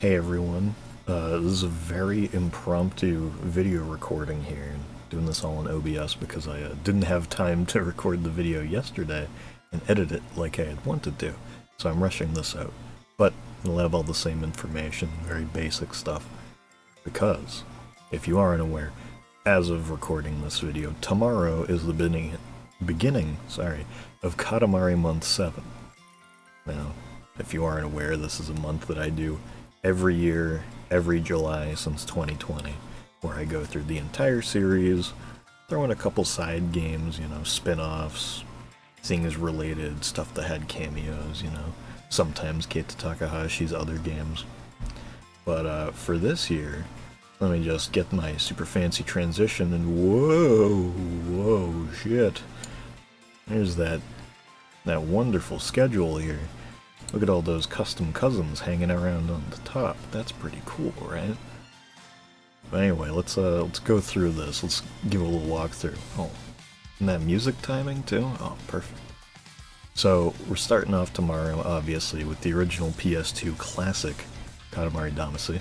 Hey everyone, this is a very impromptu video recording here. Doing this all in OBS because I didn't have time to record the video yesterday and edit it like I had wanted to, so I'm rushing this out. But it'll have all the same information, very basic stuff. Because, if you aren't aware, as of recording this video, tomorrow is the beginning of Katamari Month 7. Now, if you aren't aware, this is a month that I do every year, every July since 2020, where I go through the entire series, throw in a couple side games, spin-offs, things related, stuff that had cameos, sometimes Keita Takahashi's other games. But for this year, let me just get my super fancy transition, and whoa, shit. There's that wonderful schedule here. Look at all those custom cousins hanging around on the top. That's pretty cool, right? But anyway, let's go through this. Let's give a little walkthrough. Oh, and that music timing too? Oh, perfect. So we're starting off tomorrow, obviously, with the original PS2 classic, Katamari Damacy.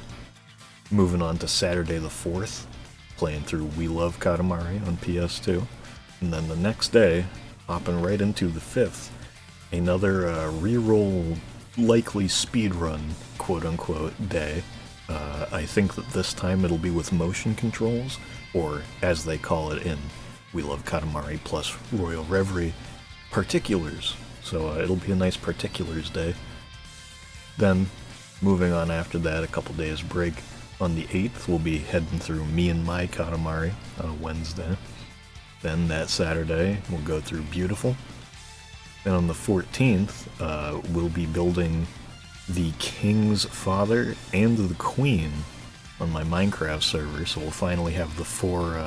Moving on to Saturday the 4th, playing through We Love Katamari on PS2. And then the next day, hopping right into the 5th, another reroll, likely speedrun, quote-unquote, day. I think that this time it'll be with motion controls, or as they call it in We Love Katamari plus Royal Reverie, particulars. So it'll be a nice particulars day. Then, moving on after that, a couple days break. On the 8th, we'll be heading through Me and My Katamari on a Wednesday. Then that Saturday, we'll go through Beautiful. And on the 14th, we'll be building the King's Father and the Queen on my Minecraft server, so we'll finally have the four,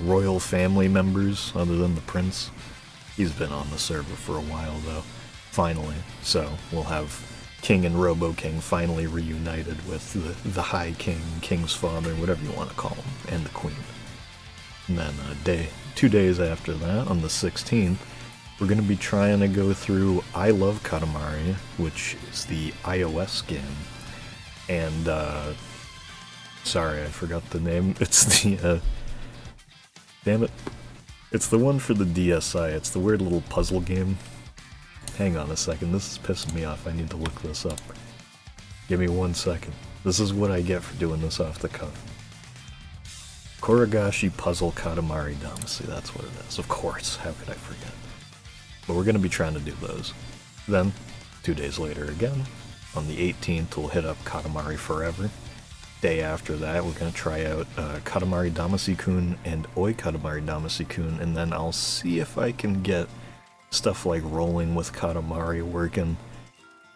royal family members, other than the prince. He's been on the server for a while, though, finally. So we'll have King and Robo King finally reunited with the High King, King's Father, whatever you want to call him, and the Queen. And then 2 days after that, on the 16th, we're going to be trying to go through I Love Katamari, which is the iOS game. And, sorry, I forgot the name. It's the, damn it. It's the one for the DSi. It's the weird little puzzle game. Hang on a second, this is pissing me off. I need to look this up. Give me 1 second. This is what I get for doing this off the cuff. Koragashi Puzzle Katamari Damacy, that's what it is. Of course, how could I forget? But we're going to be trying to do those. Then, 2 days later again, on the 18th, we'll hit up Katamari Forever. Day after that, we're going to try out Katamari Damacy-kun and Oi Katamari Damacy-kun, and then I'll see if I can get stuff like Rolling with Katamari working.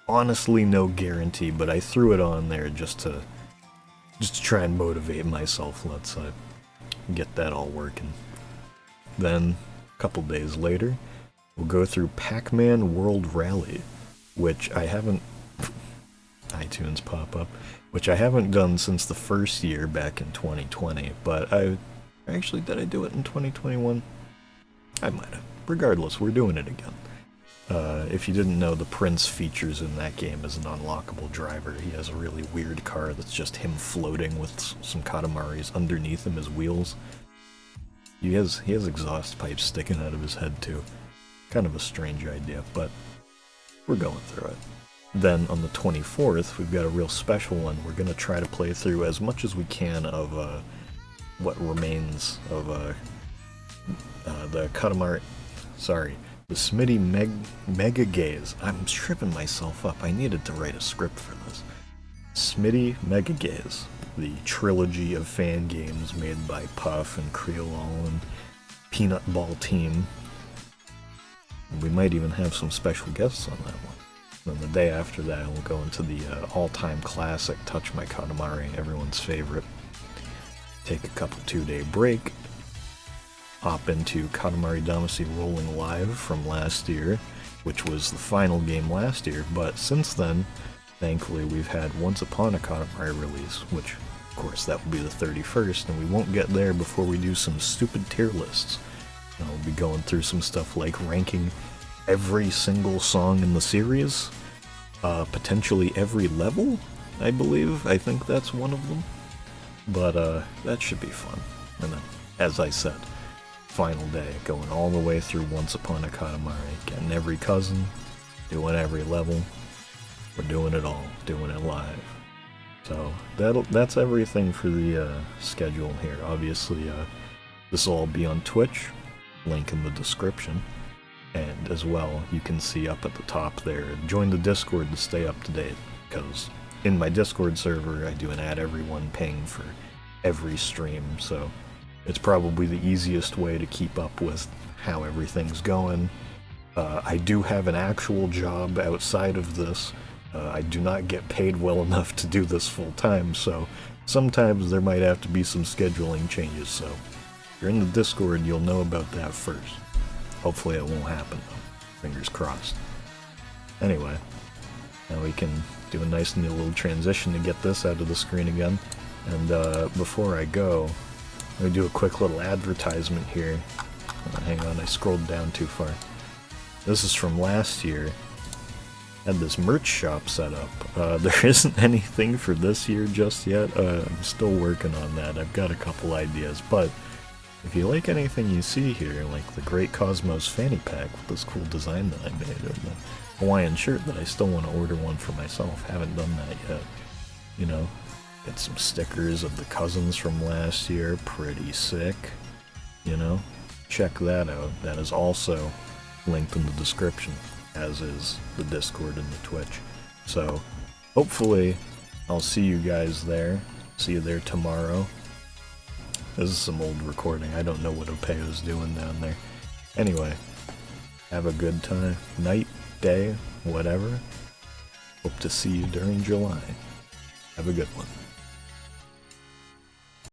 Honestly, no guarantee, but I threw it on there just to try and motivate myself, let's say. Get that all working. Then, a couple days later, we'll go through Pac-Man World Rally, which I haven't... iTunes pop-up, which I haven't done since the first year back in 2020, but actually, did I do it in 2021? I might have. Regardless, we're doing it again. If you didn't know, the Prince features in that game as an unlockable driver. He has a really weird car that's just him floating with some Katamaris underneath him as wheels. He has exhaust pipes sticking out of his head too. Kind of a strange idea, but we're going through it. Then on the 24th, we've got a real special one. We're going to try to play through as much as we can of what remains of the Katamari... Sorry, the Smitty Mega Gaze. I'm tripping myself up. I needed to write a script for this. Smitty Mega Gaze, the trilogy of fan games made by Puff and Creole and Peanut Ball Team. We might even have some special guests on that one. Then the day after that, we'll go into the all-time classic Touch My Katamari, everyone's favorite. Take a couple 2-day break. Hop into Katamari Damacy Rolling Live from last year, which was the final game last year, but since then, thankfully, we've had Once Upon a Katamari release, which, of course, that will be the 31st, and we won't get there before we do some stupid tier lists. We'll be going through some stuff like ranking every single song in the series, Potentially every level, I believe. I think that's one of them. But that should be fun. And then, as I said, final day, going all the way through Once Upon a Katamari, getting every cousin, doing every level. We're doing it all, doing it live. So that's everything for the schedule here. Obviously, this will all be on Twitch, link in the description. And as well, you can see up at the top there, join the Discord to stay up to date, because in my Discord server, I do an ad everyone ping for every stream, so it's probably the easiest way to keep up with how everything's going. I do have an actual job outside of this. I do not get paid well enough to do this full time, so sometimes there might have to be some scheduling changes, so if you're in the Discord, you'll know about that first. Hopefully it won't happen, though. Fingers crossed. Anyway, now we can do a nice neat little transition to get this out of the screen again. And before I go, let me do a quick little advertisement here. Hang on, I scrolled down too far. This is from last year. I had this merch shop set up. There isn't anything for this year just yet. I'm still working on that. I've got a couple ideas, but if you like anything you see here, like the Great Cosmos fanny pack with this cool design that I made, or the Hawaiian shirt that I still want to order one for myself, haven't done that yet, you know, get some stickers of the cousins from last year, pretty sick, you know, check that out. That is also linked in the description, as is the Discord and the Twitch. So hopefully I'll see you guys there, see you there tomorrow. This is some old recording. I don't know what Opeo's doing down there. Anyway, have a good time. Night, day, whatever. Hope to see you during July. Have a good one.